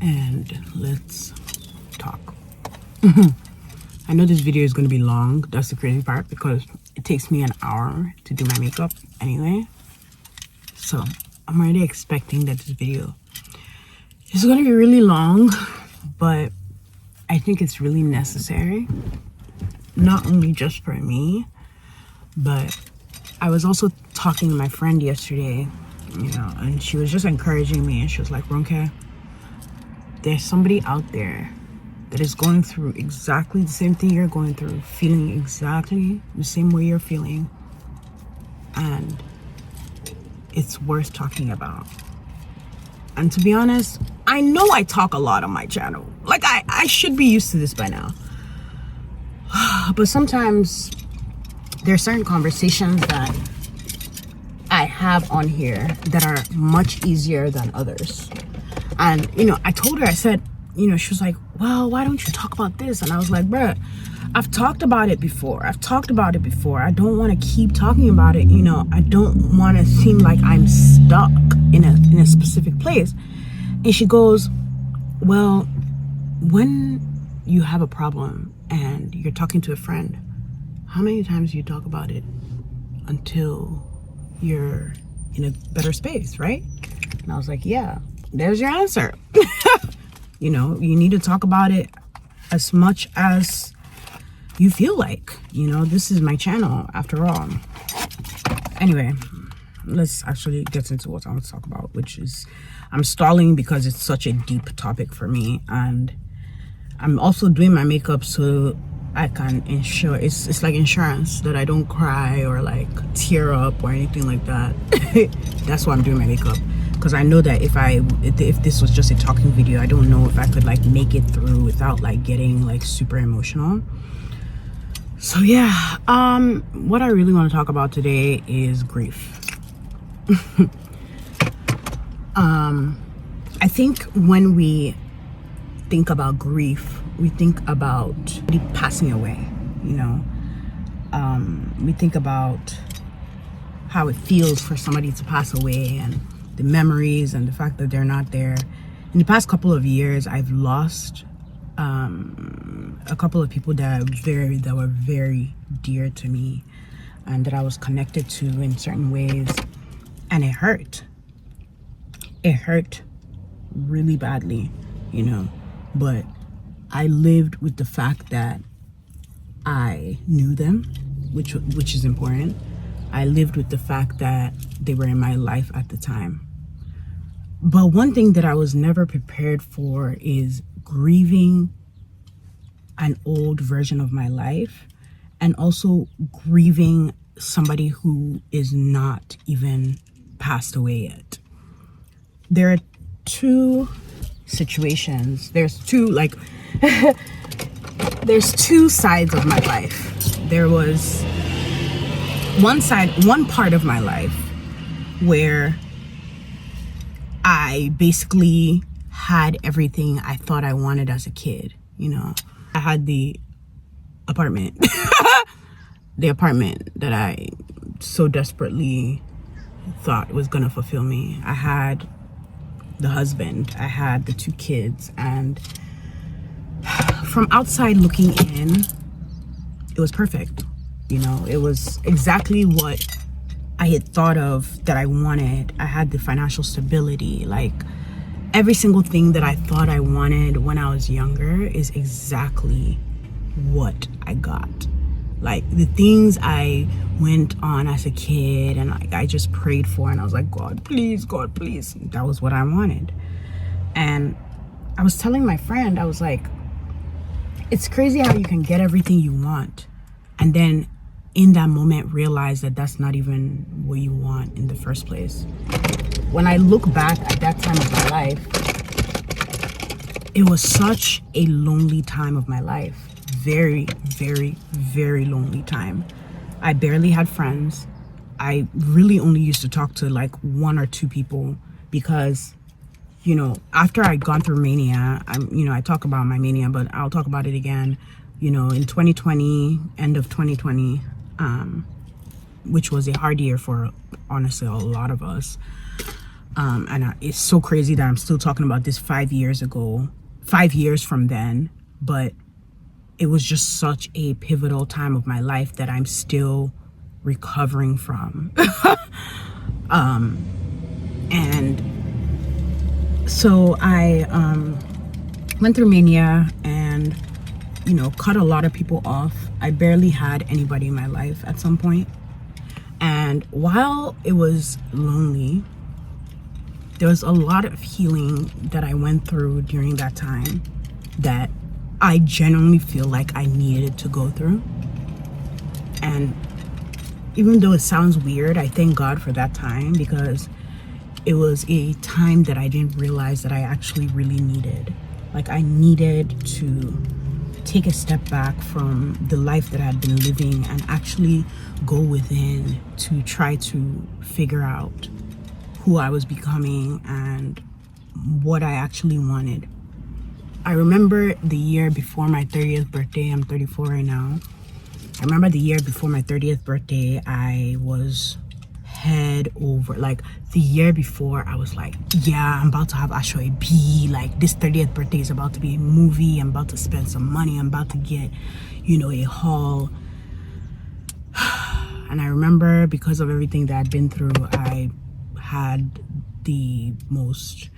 and let's talk. I know this video is going to be long. That's the crazy part, because it takes me an hour to do my makeup anyway. So I'm already expecting that this video is going to be really long, but I think it's really necessary. Not only just for me, but I was also talking to my friend yesterday, and she was just encouraging me, and she was like, Ronke, there's somebody out there that is going through exactly the same thing you're going through, feeling exactly the same way you're feeling, and it's worth talking about. And to be honest, I know I talk a lot on my channel. Like, I should be used to this by now. But sometimes there are certain conversations that I have on here that are much easier than others. And, I told her, I said, she was like, well, why don't you talk about this? And I was like, bruh, I've talked about it before. I don't want to keep talking about it. I don't want to seem like I'm stuck in a specific place. And she goes, well, when you have a problem and you're talking to a friend, how many times do you talk about it until you're in a better space, right? And I was like, yeah, there's your answer. You need to talk about it as much as you feel like. This is my channel after all. Anyway, let's actually get into what I want to talk about, which is, I'm stalling because it's such a deep topic for me, and I'm also doing my makeup so I can ensure it's like insurance, that I don't cry or like tear up or anything like that. That's why I'm doing my makeup, because I know that if this was just a talking video, I don't know if I could like make it through without like getting like super emotional. So yeah, what I really want to talk about today is grief. I think when we think about grief, we think about passing away. We think about how it feels for somebody to pass away, and the memories and the fact that they're not there. In the past couple of years, I've lost a couple of people that were very dear to me, and that I was connected to in certain ways, and it hurt. It hurt really badly, but I lived with the fact that I knew them, which is important. I lived with the fact that they were in my life at the time. But one thing that I was never prepared for is grieving an old version of my life, and also grieving somebody who is not even passed away yet. There are two situations. There's two sides of my life. There was one part of my life where I basically had everything I thought I wanted as a kid. I had the apartment, the apartment that I so desperately thought was gonna fulfill me. I had the husband, I had the 2 kids, and from outside looking in, it was perfect. It was exactly what I had thought of that I wanted. I had the financial stability, like every single thing that I thought I wanted when I was younger is exactly what I got. Like the things I went on as a kid and like I just prayed for, and I was like, God, please, God, please. That was what I wanted. And I was telling my friend, I was like, it's crazy how you can get everything you want, and then in that moment realize that that's not even what you want in the first place. When I look back at that time of my life, it was such a lonely time of my life. Very, very, very lonely time. I barely had friends. I really only used to talk to like 1 or 2 people, because after I'd gone through mania, I talk about my mania, but I'll talk about it again. In 2020, end of 2020, which was a hard year for honestly a lot of us. It's so crazy that I'm still talking about this 5 years ago, 5 years from then. But it was just such a pivotal time of my life that I'm still recovering from. And so I went through mania and, cut a lot of people off. I barely had anybody in my life at some point. And while it was lonely, there was a lot of healing that I went through during that time that I genuinely feel like I needed to go through. And even though it sounds weird, I thank God for that time, because it was a time that I didn't realize that I actually really needed. Like, I needed to take a step back from the life that I had been living and actually go within to try to figure out who I was becoming and what I actually wanted. I remember the year before my 30th birthday. I'm 34 right now. I remember the year before my 30th birthday, I was head over. Like, the year before, I was like, yeah, I'm about to have Ashoe B. Like, this 30th birthday is about to be a movie. I'm about to spend some money. I'm about to get, a haul. And I remember, because of everything that I'd been through, I had the most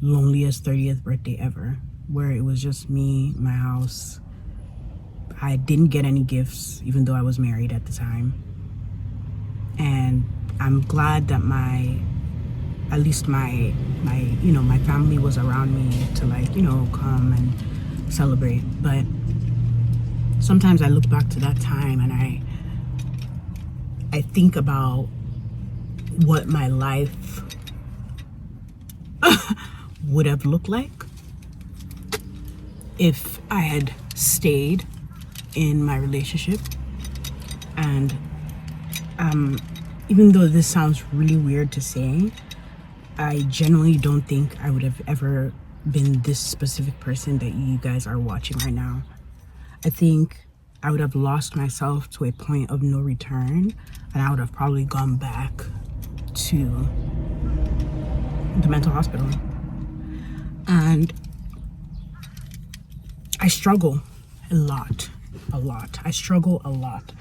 loneliest 30th birthday ever, where it was just me, my house. I didn't get any gifts, even though I was married at the time. And I'm glad that at least my family was around me to come and celebrate. But sometimes I look back to that time and I think about what my life would have looked like if I had stayed in my relationship. And even though this sounds really weird to say, I genuinely don't think I would have ever been this specific person that you guys are watching right now. I think I would have lost myself to a point of no return, and I would have probably gone back to the mental hospital. And I struggle a lot. I struggle a lot.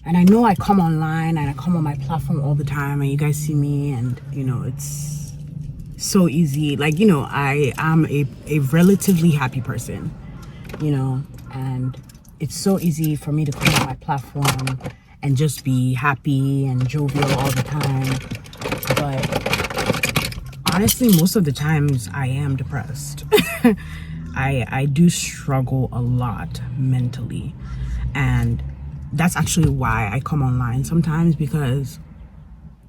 And I know I come online and I come on my platform all the time, and you guys see me, and it's so easy. Like, I am a relatively happy person, and it's so easy for me to come on my platform and just be happy and jovial all the time. But honestly, most of the times I am depressed. I do struggle a lot mentally, and that's actually why I come online sometimes, because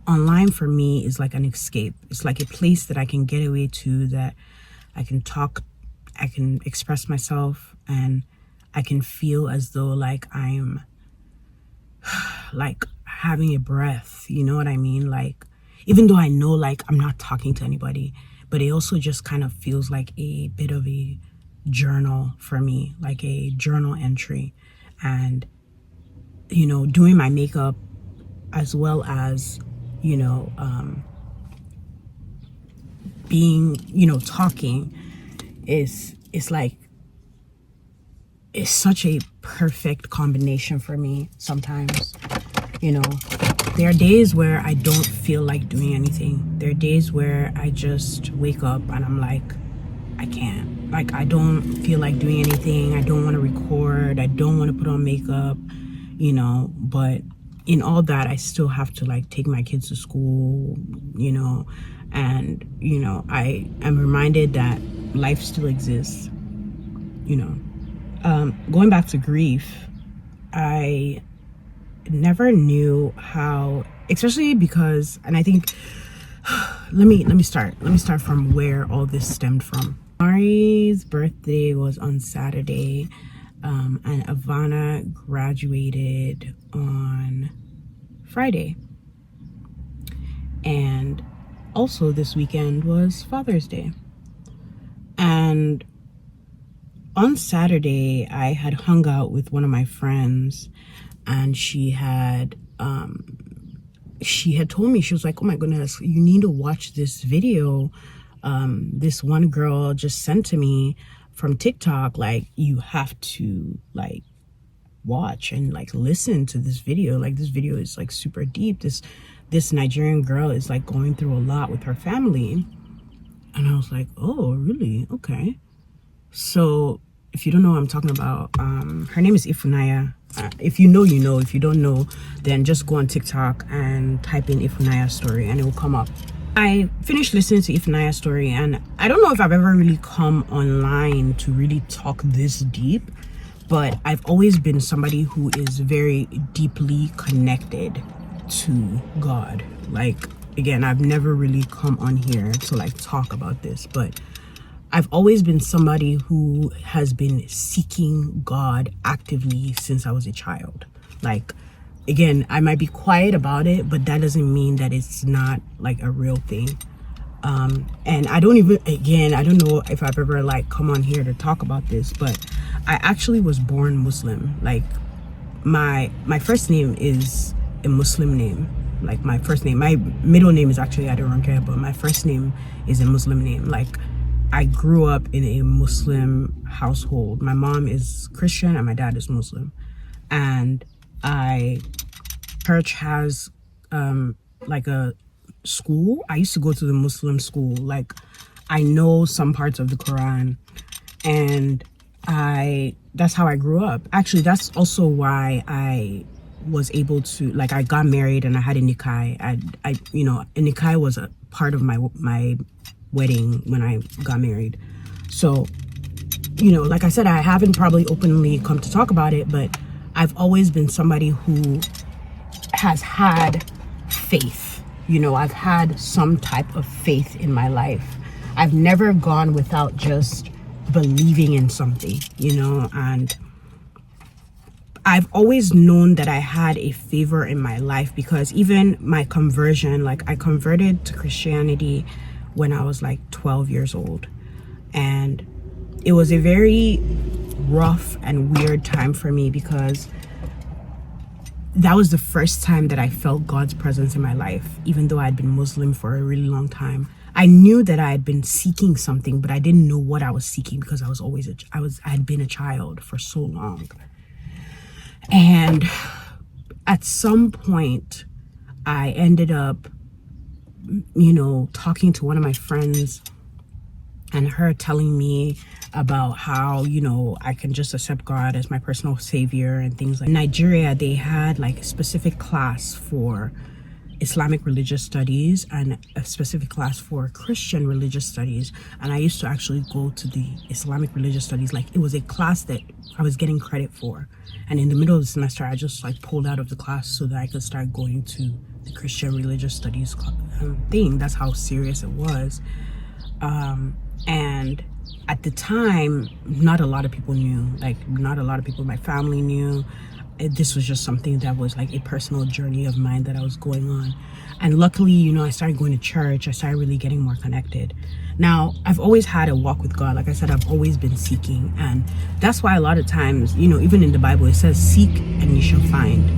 online for me is like an escape. It's like a place that I can get away to, that I can talk, I can express myself, and I can feel as though like I'm like having a breath, you know what I mean? Like, even though I know like I'm not talking to anybody, but it also just kind of feels like a bit of a journal for me, like a journal entry. And doing my makeup, as well as being talking, is like, it's such a perfect combination for me. Sometimes there are days where I don't feel like doing anything. There are days where I just wake up and I'm like, I can't, like, I don't feel like doing anything. I don't want to record, I don't want to put on makeup, but in all that, I still have to like take my kids to school, and I am reminded that life still exists. Going back to grief, I never knew how, especially because, and I think let me start from where all this stemmed from. Mari's birthday was on Saturday, and Avana graduated on Friday. And also this weekend was Father's Day. And on Saturday, I had hung out with one of my friends, and she had she had told me, she was like, oh my goodness, you need to watch this video this one girl just sent to me from TikTok. Like, you have to like watch and like listen to this video. Like, this video is like super deep. This Nigerian girl is like going through a lot with her family. And I was like, oh really? Okay. So if you don't know what I'm talking about, her name is Ifunaya. If you know, you know. If you don't know, then just go on TikTok and type in Ifunaya story and it will come up. I finished listening to Ifunaya's story, and I don't know if I've ever really come online to really talk this deep, but I've always been somebody who is very deeply connected to God. Like, again, I've never really come on here to like talk about this, but I've always been somebody who has been seeking God actively since I was a child. Like, again, I might be quiet about it, but that doesn't mean that it's not like a real thing. And I don't know if I've ever like come on here to talk about this, but I actually was born Muslim. Like, my first name is a Muslim name. Like, my first name, my middle name is actually Adoronke, but my first name is a Muslim name. Like, I grew up in a Muslim household. My mom is Christian and my dad is Muslim. And church has like a school. I used to go to the Muslim school. Like, I know some parts of the Quran, and that's how I grew up. Actually, that's also why I was able to, like, I got married and I had a nikai. A nikai was a part of my wedding when I got married. So, like I said, I haven't probably openly come to talk about it, but I've always been somebody who has had faith. I've had some type of faith in my life. I've never gone without just believing in something, and I've always known that I had a favor in my life, because even my conversion, like, I converted to Christianity when I was like 12 years old. And it was a very rough and weird time for me, because that was the first time that I felt God's presence in my life, even though I'd been Muslim for a really long time. I knew that I had been seeking something, but I didn't know what I was seeking, because I had been a child for so long. And at some point, I ended up, talking to one of my friends, and her telling me about how, I can just accept God as my personal savior and things like that. In Nigeria, they had like a specific class for Islamic religious studies and a specific class for Christian religious studies. And I used to actually go to the Islamic religious studies. Like, it was a class that I was getting credit for. And in the middle of the semester, I just like pulled out of the class so that I could start going to the Christian religious studies thing. That's how serious it was. And at the time, not a lot of people knew. Like, not a lot of people in my family knew. This was just something that was like a personal journey of mine that I was going on. And luckily, I started going to church. I started really getting more connected. Now, I've always had a walk with God. Like I said, I've always been seeking. And that's why a lot of times, even in the Bible, it says, seek and you shall find.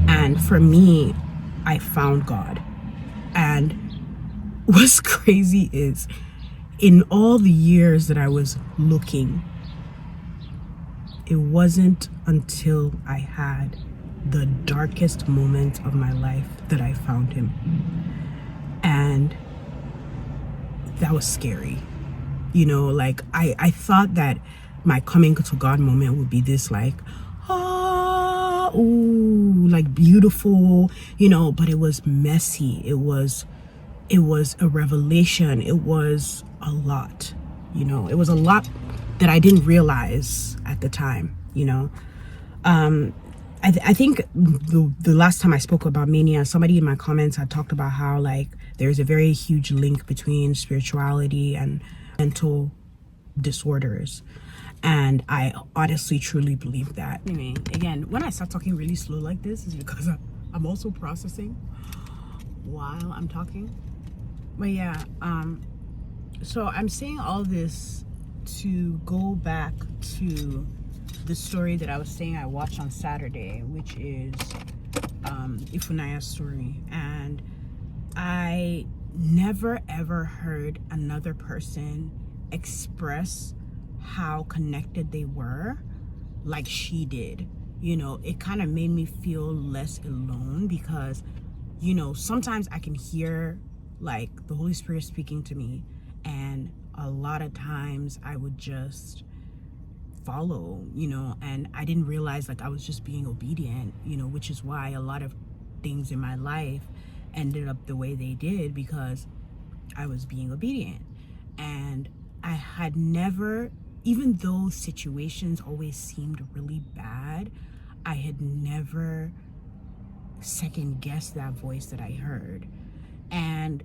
And for me, I found God. And what's crazy is, in all the years that I was looking, it wasn't until I had the darkest moment of my life that I found him. And that was scary. Like, I thought that my coming to God moment would be this like, like beautiful, but it was messy. It was a revelation. It was a lot, it was a lot that I didn't realize at the time, I think the last time I spoke about mania, somebody in my comments had talked about how, like, there's a very huge link between spirituality and mental disorders. And I honestly, truly believe that. I mean, again, when I start talking really slow like this, is because I'm also processing while I'm talking. But yeah, so I'm saying all this to go back to the story that I was saying I watched on Saturday, which is Ifunaya's story, and I never ever heard another person express how connected they were like she did. You know, it kind of made me feel less alone, because, you know, sometimes I can hear like the Holy Spirit speaking to me, and a lot of times I would just follow, you know, and I didn't realize like I was just being obedient, you know, which is why a lot of things in my life ended up the way they did, because I was being obedient. And I had never, even though situations always seemed really bad, I had never second guessed that voice that I heard. And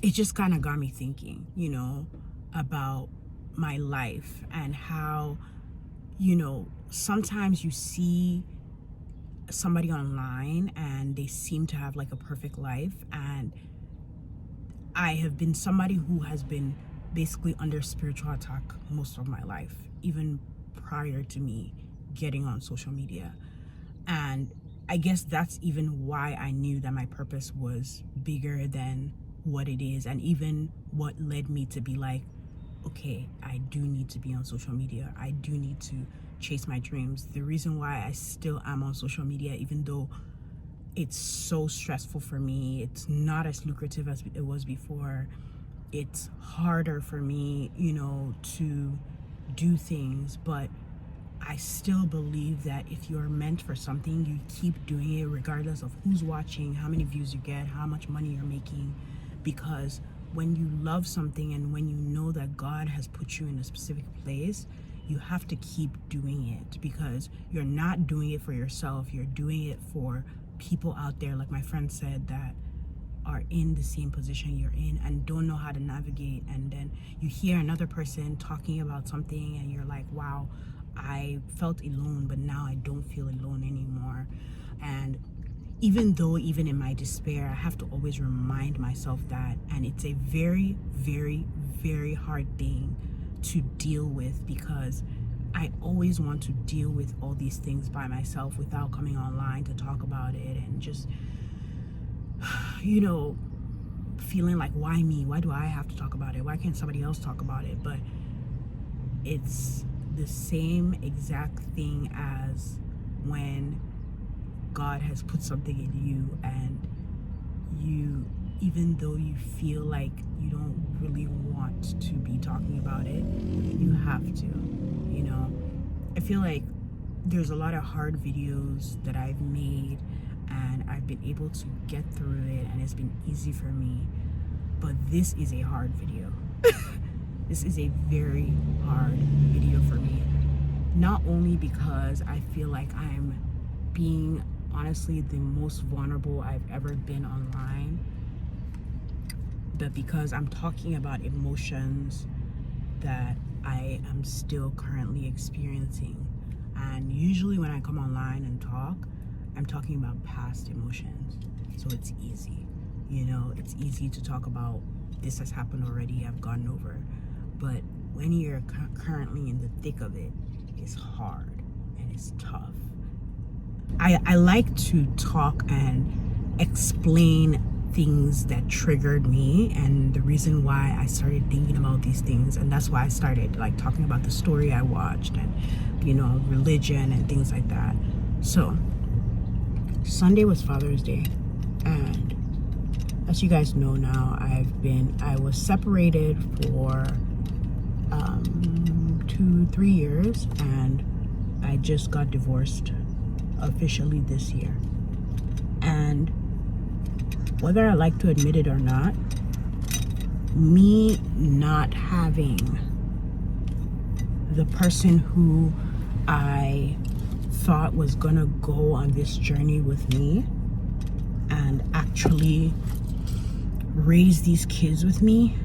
it just kind of got me thinking, you know, about my life and how, you know, sometimes you see somebody online and they seem to have like a perfect life, and I have been somebody who has been basically under spiritual attack most of my life, even prior to me getting on social media. And I guess that's even why I knew that my purpose was bigger than what it is, and even what led me to be like, okay, I do need to be on social media. I do need to chase my dreams. The reason why I still am on social media, even though it's so stressful for me, it's not as lucrative as it was before, it's harder for me, you know, to do things, but I still believe that if you're meant for something, you keep doing it regardless of who's watching, how many views you get, how much money you're making. Because when you love something and when you know that God has put you in a specific place, you have to keep doing it, because you're not doing it for yourself. You're doing it for people out there, like my friend said, that are in the same position you're in and don't know how to navigate. And then you hear another person talking about something and you're like, wow, I felt alone, but now I don't feel alone anymore. And even though, even in my despair, I have to always remind myself that, and it's a very, very, very hard thing to deal with, because I always want to deal with all these things by myself without coming online to talk about it, and just, you know, feeling like, why me? Why do I have to talk about it? Why can't somebody else talk about it? But it's the same exact thing as when God has put something in you, and you, even though you feel like you don't really want to be talking about it, you have to, you know. I feel like there's a lot of hard videos that I've made, and I've been able to get through it, and it's been easy for me. But this is a hard video. This is a very hard video for me. Not only because I feel like I'm being honestly the most vulnerable I've ever been online, but because I'm talking about emotions that I am still currently experiencing. And usually when I come online and talk, I'm talking about past emotions. So it's easy, you know, it's easy to talk about this has happened already, I've gotten over. But when you're currently in the thick of it, it's hard and it's tough. I like to talk and explain things that triggered me, and the reason why I started thinking about these things, and that's why I started like talking about the story I watched, and, you know, religion and things like that. So Sunday was Father's Day, and as you guys know now, I was separated for 2-3 years, and I just got divorced officially this year. And whether I like to admit it or not, me not having the person who I thought was gonna go on this journey with me and actually raise these kids with me,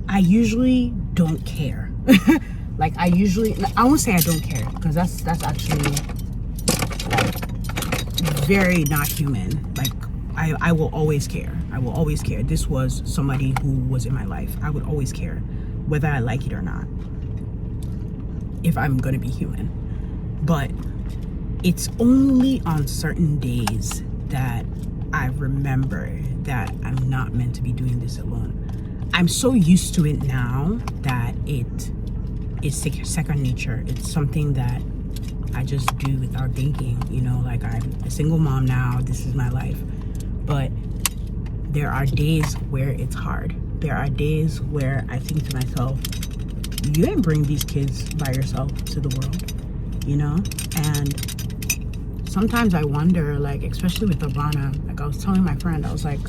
I usually don't care. Like I won't say I don't care, because that's actually like very not human. Like I will always care. I will always care. This was somebody who was in my life. I would always care, whether I like it or not, if I'm gonna be human. But it's only on certain days that I remember that I'm not meant to be doing this alone. I'm so used to it now that it is second nature. It's something that I just do without thinking, you know, like I'm a single mom now, this is my life. But there are days where it's hard. There are days where I think to myself, you didn't bring these kids by yourself to the world, you know? And sometimes I wonder, like, especially with Avana, like I was telling my friend, I was like,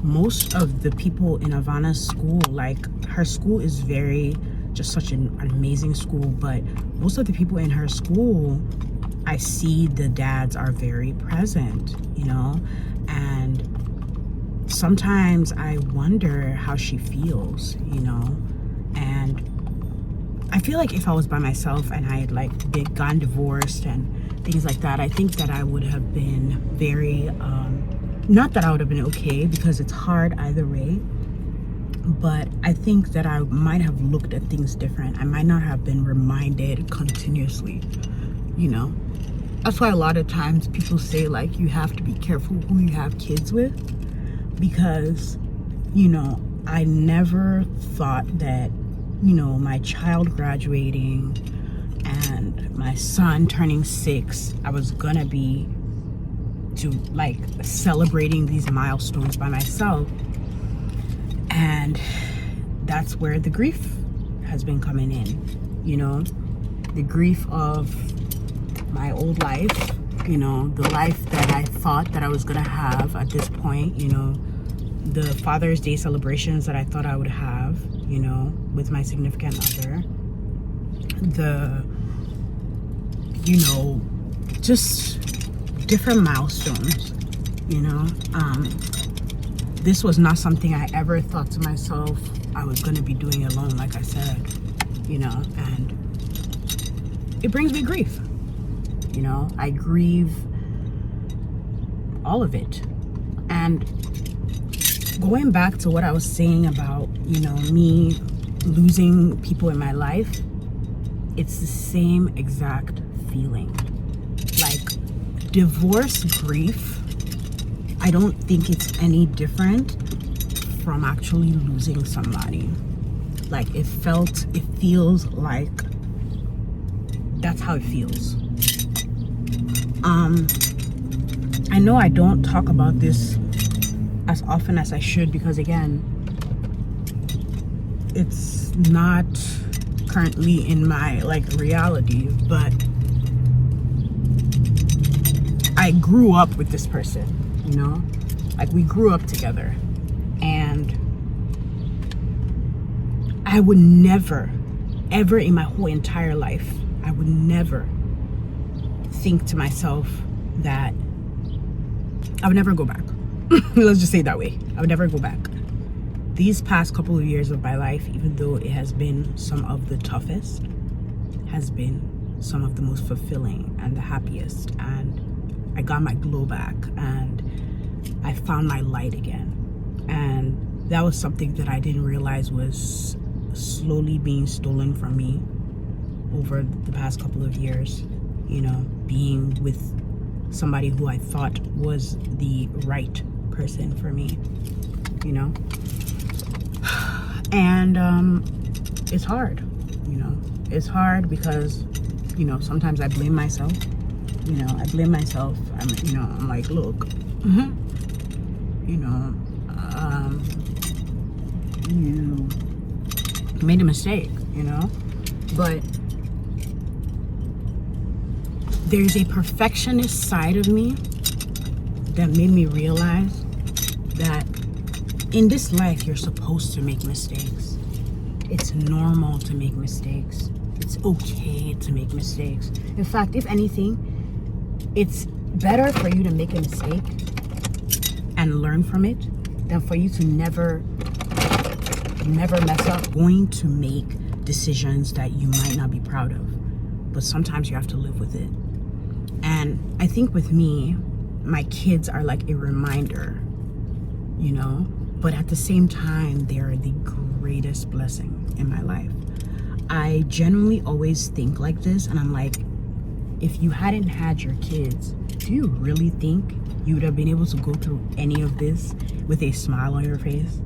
most of the people in Avana's school, like her school is very, just such an amazing school, but most of the people in her school, I see the dads are very present, you know? And sometimes I wonder how she feels, you know? And I feel like if I was by myself and I had like gotten divorced and things like that, I think that I would have been very, not that I would have been okay, because it's hard either way, but I think that I might have looked at things different. I might not have been reminded continuously, you know? That's why a lot of times people say like you have to be careful who you have kids with, because, you know, I never thought that, you know, my child graduating and my son turning 6, I was gonna be to like celebrating these milestones by myself. And that's where the grief has been coming in, you know, the grief of my old life, you know, the life that I thought that I was gonna have at this point, you know, the Father's Day celebrations that I thought I would have, you know, with my significant other, the, you know, just different milestones, you know. This was not something I ever thought to myself I was going to be doing alone, like I said, you know, and it brings me grief, you know. I grieve all of it. And going back to what I was saying about, you know, me losing people in my life, it's the same exact feeling. Like divorce grief, I don't think it's any different from actually losing somebody. Like it feels like that's how it feels. I know I don't talk about this as often as I should, because again, it's not currently in my like reality, but I grew up with this person, you know, like we grew up together, and I would never ever in my whole entire life, I would never think to myself that I would never go back. Let's just say it that way. I would never go back. These past couple of years of my life, even though it has been some of the toughest, has been some of the most fulfilling and the happiest. And I got my glow back and I found my light again. And that was something that I didn't realize was slowly being stolen from me over the past couple of years. You know, being with somebody who I thought was the right person for me, you know. And it's hard, you know. It's hard because, you know, sometimes I blame myself. You know, I blame myself. I'm like, look, you know, you made a mistake, you know. But there's a perfectionist side of me that made me realize that in this life, you're supposed to make mistakes. It's normal to make mistakes. It's okay to make mistakes. In fact, if anything, it's better for you to make a mistake and learn from it than for you to never mess up. Going to make decisions that you might not be proud of, but sometimes you have to live with it. And I think with me, my kids are like a reminder, you know, but at the same time, they're the greatest blessing in my life. I genuinely always think like this, and I'm like, if you hadn't had your kids, do you really think you would have been able to go through any of this with a smile on your face?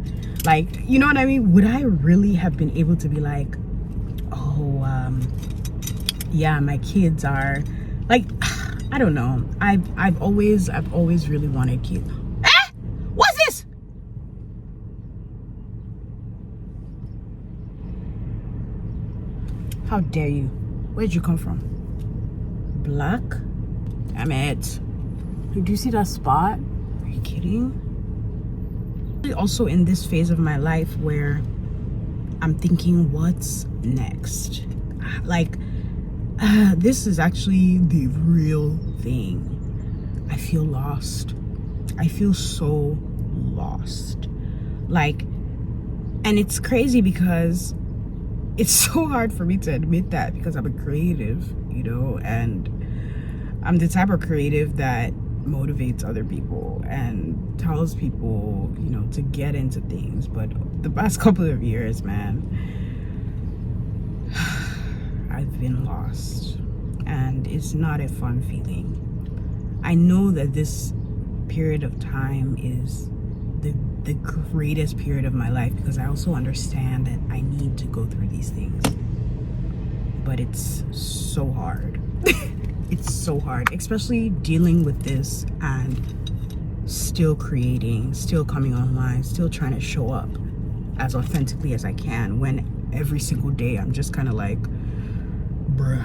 Like, you know what I mean? Would I really have been able to be like, oh, yeah, my kids are like, I don't know. I've always really wanted kids. Ah! What's this? How dare you? Where'd you come from? Black? Damn it. Do you see that spot? Are you kidding? Also in this phase of my life where I'm thinking, what's next? Like, this is actually the real thing. I feel lost. I feel so lost. Like, and it's crazy because it's so hard for me to admit that because I'm a creative, you know, and I'm the type of creative that motivates other people and tells people, you know, to get into things. But the past couple of years, man, I've been lost, and it's not a fun feeling. I know that this period of time is the greatest period of my life because I also understand that I need to go through these things, but it's so hard. It's so hard, especially dealing with this and still creating, still coming online, still trying to show up as authentically as I can when every single day I'm just kind of like, bruh,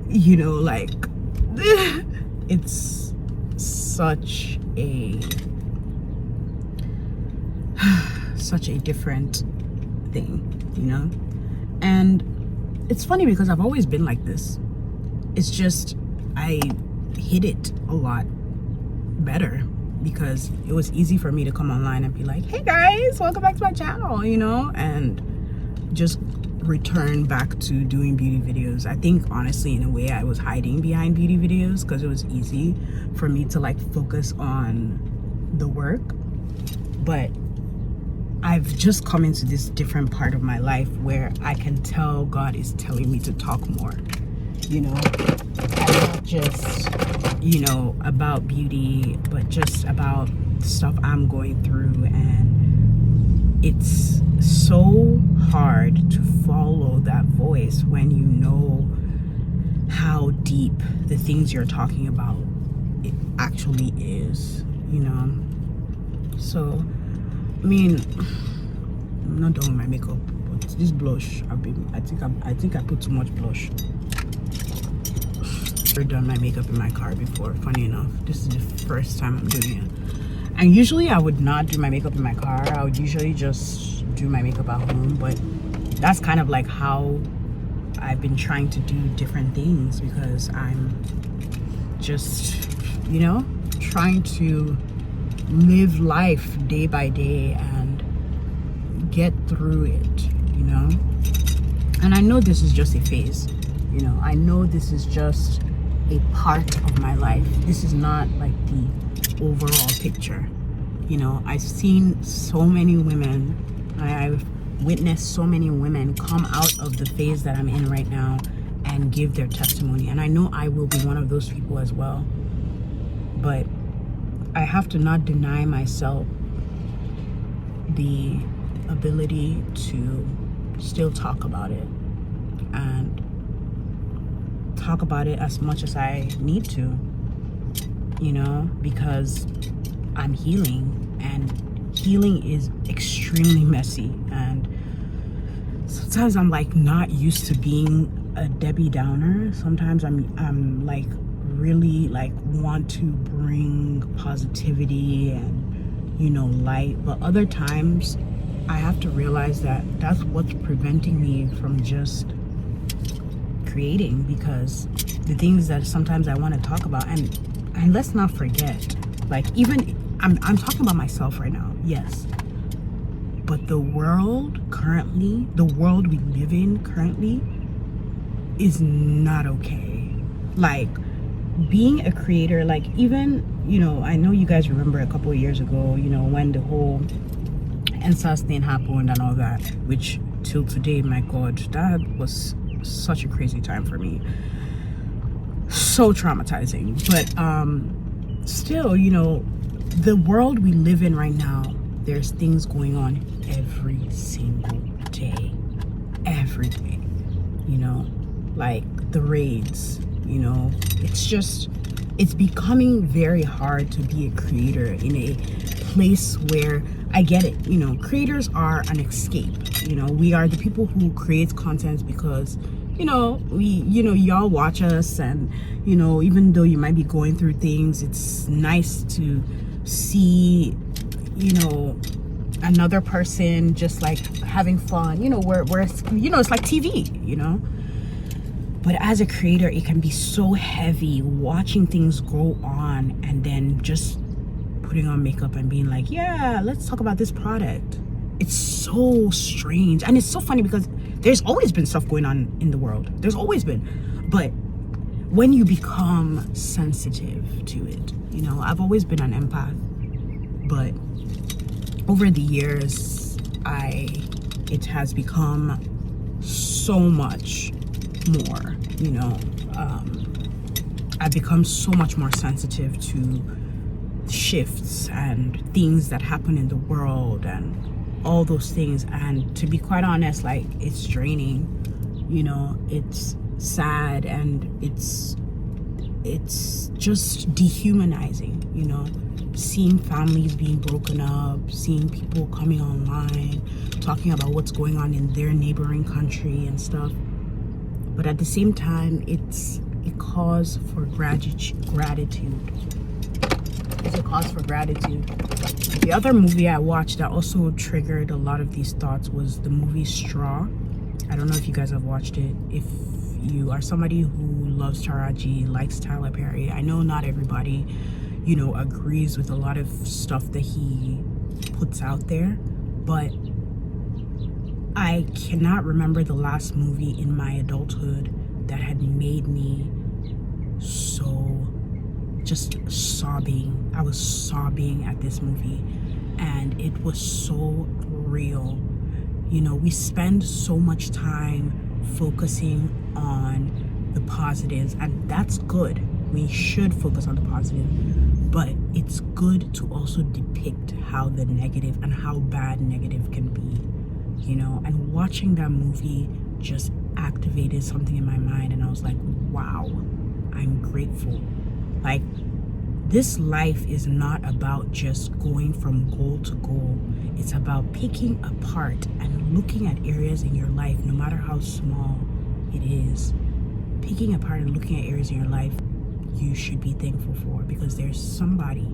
you know, like, it's such a different thing, you know? And it's funny because I've always been like this. It's just I hid it a lot better because it was easy for me to come online and be like, hey guys, welcome back to my channel, you know, and just return back to doing beauty videos. I think honestly, in a way, I was hiding behind beauty videos because it was easy for me to like focus on the work. But I've just come into this different part of my life where I can tell God is telling me to talk more, you know, and not just, you know, about beauty, but just about the stuff I'm going through. And it's so hard to follow that voice when you know how deep the things you're talking about it actually is, you know. So I mean, I'm not done with my makeup, but this blush, I think I put too much blush. I've done my makeup in my car before, funny enough. This is the first time I'm doing it. And usually I would not do my makeup in my car. I would usually just do my makeup at home, but that's kind of like how I've been trying to do different things because I'm just, you know, trying to live life day by day and get through it, you know. And I know this is just a phase, you know. I know this is just a part of my life. This is not like the overall picture, you know. I've seen so many women, I've witnessed so many women come out of the phase that I'm in right now and give their testimony, and I know I will be one of those people as well. But I have to not deny myself the ability to still talk about it and talk about it as much as I need to, you know, because I'm healing, and healing is extremely messy. And sometimes I'm like not used to being a Debbie Downer. Sometimes I'm like really like want to bring positivity and, you know, light, but other times I have to realize that that's what's preventing me from just creating, because the things that sometimes I want to talk about, and let's not forget, like, even I'm talking about myself right now, yes, but the world currently, the world we live in currently is not okay. Like, being a creator, like, even, you know, I know you guys remember a couple of years ago, you know, when the whole NSAS thing happened and all that, which till today, my God, that was such a crazy time for me. so traumatizing. But still, you know, the world we live in right now, there's things going on every single day. Every day, you know, like the raids, you know, it's becoming very hard to be a creator in a place where, I get it, you know, creators are an escape. You know, we are the people who create content because, you know, y'all watch us, and, you know, even though you might be going through things, it's nice to see, you know, another person just like having fun, you know, where you know, it's like TV, you know. But as a creator, it can be so heavy watching things go on and then just putting on makeup and being like, yeah, let's talk about this product. It's so strange. And it's so funny because there's always been stuff going on in the world. There's always been. But when you become sensitive to it, you know, I've always been an empath, but over the years, it has become so much more, you know. I've become so much more sensitive to shifts and things that happen in the world and all those things. And to be quite honest, like, it's draining, you know. It's sad, and it's just dehumanizing, you know, seeing families being broken up, seeing people coming online talking about what's going on in their neighboring country and stuff. But at the same time, it's a cause for gratitude. It's a cause for gratitude. The other movie I watched that also triggered a lot of these thoughts was the movie Straw. I don't know if you guys have watched it. If you are somebody who loves Taraji, likes Tyler Perry, I know not everybody, you know, agrees with a lot of stuff that he puts out there, but I cannot remember the last movie in my adulthood that had made me so just sobbing. I was sobbing at this movie, and it was so real. You know, we spend so much time focusing on the positives, and that's good. We should focus on the positive, but it's good to also depict how the negative and how bad negative can be, you know. And watching that movie just activated something in my mind, and I was like, wow, I'm grateful. Like, this life is not about just going from goal to goal. It's about picking apart and looking at areas in your life, no matter how small it is, picking apart and looking at areas in your life you should be thankful for, because there's somebody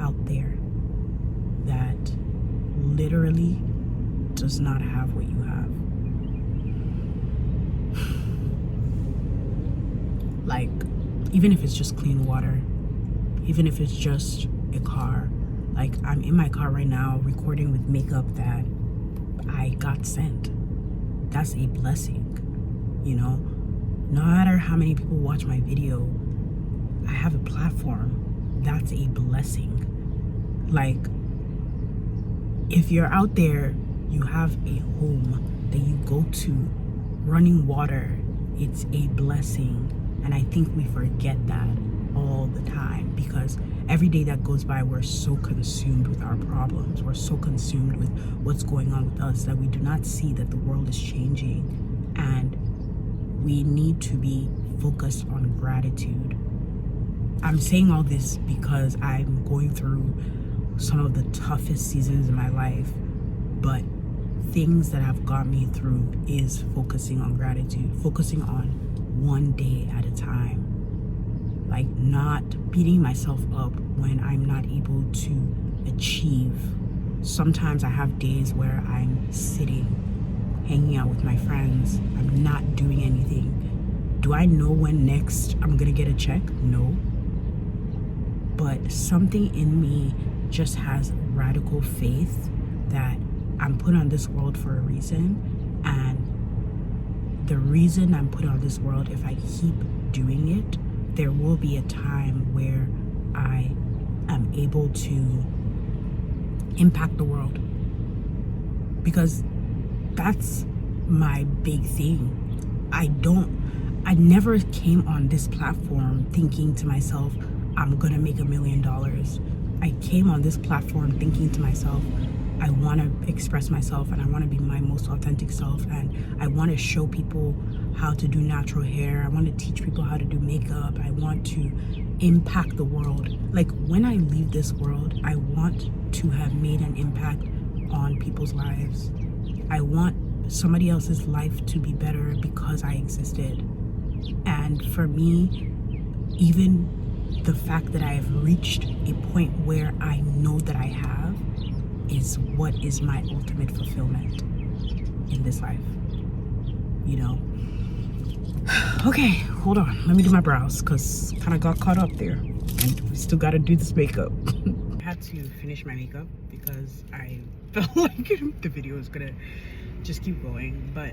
out there that literally does not have what you have. Like, even if it's just clean water, even if it's just a car. Like, I'm in my car right now recording with makeup that I got sent. That's a blessing, you know. No matter how many people watch my video, I have a platform. That's a blessing. Like, if you're out there, you have a home that you go to, running water, it's a blessing. And I think we forget that all the time, because every day that goes by, we're so consumed with our problems. We're so consumed with what's going on with us that we do not see that the world is changing, and we need to be focused on gratitude. I'm saying all this because I'm going through some of the toughest seasons in my life, but things that have got me through is focusing on gratitude, focusing on one day at a time. Like, not beating myself up when I'm not able to achieve. Sometimes I have days where I'm sitting, hanging out with my friends. I'm not doing anything. Do I know when next I'm gonna get a check? No. But something in me just has radical faith that I'm put on this world for a reason. And the reason I'm put on this world, if I keep doing it, there will be a time where I am able to impact the world, because that's my big thing. I I never came on this platform thinking to myself, I'm gonna make $1 million. I came on this platform thinking to myself, I want to express myself and I want to be my most authentic self, and I want to show people how to do natural hair. I want to teach people how to do makeup. I want to impact the world. Like, when I leave this world, I want to have made an impact on people's lives. I want somebody else's life to be better because I existed. And for me, even the fact that I have reached a point where I know that I have is what is my ultimate fulfillment in this life, you know. Okay, hold on, let me do my brows because kind of got caught up there, and we still got to do this makeup. I had to finish my makeup because I felt like the video was gonna just keep going, but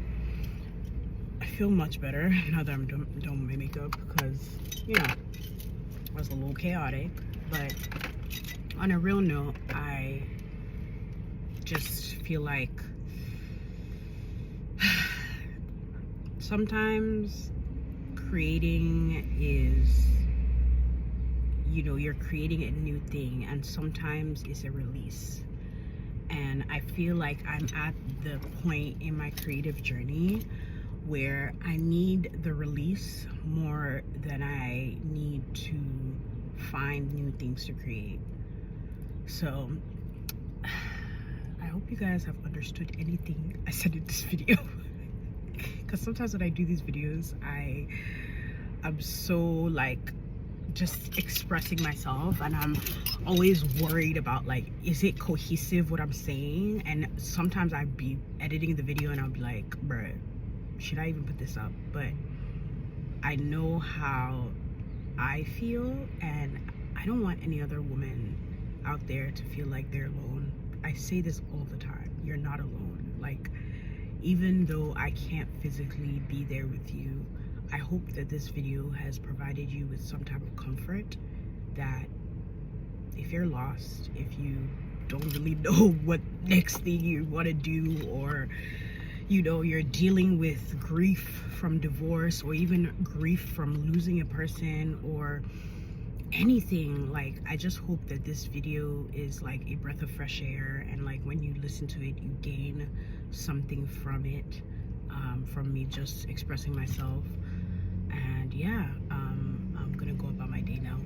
I feel much better now that I'm done with my makeup, because, you know, I was a little chaotic. But on a real note, I just feel like sometimes creating is, you know, you're creating a new thing, and sometimes it's a release. And I feel like I'm at the point in my creative journey where I need the release more than I need to find new things to create. So I hope you guys have understood anything I said in this video. Because sometimes when I do these videos, I'm so like just expressing myself, and I'm always worried about, like, is it cohesive what I'm saying? And sometimes I'd be editing the video and I'll be like, bruh, should I even put this up? But I know how I feel, and I don't want any other woman out there to feel like they're alone. I say this all the time, you're not alone. Like, even though I can't physically be there with you, I hope that this video has provided you with some type of comfort, that if you're lost, if you don't really know what next thing you want to do, or, you know, you're dealing with grief from divorce, or even grief from losing a person, or anything, like, I just hope that this video is like a breath of fresh air, and like when you listen to it, you gain something from it, from me just expressing myself. And yeah, I'm gonna go about my day now.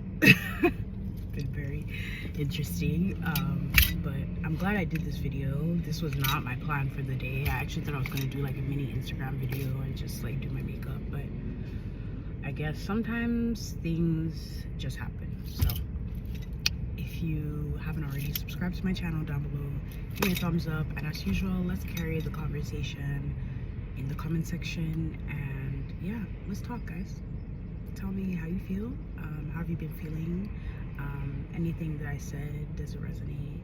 Been very interesting, but I'm glad I did this video. This was not my plan for the day. I actually thought I was gonna do like a mini Instagram video and just like do my makeup, but I guess sometimes things just happen. So if you haven't already, subscribe to my channel down below, give me a thumbs up, and as usual, let's carry the conversation in the comment section. And yeah, let's talk, guys. Tell me how you feel. How have you been feeling? Anything that I said, does it resonate?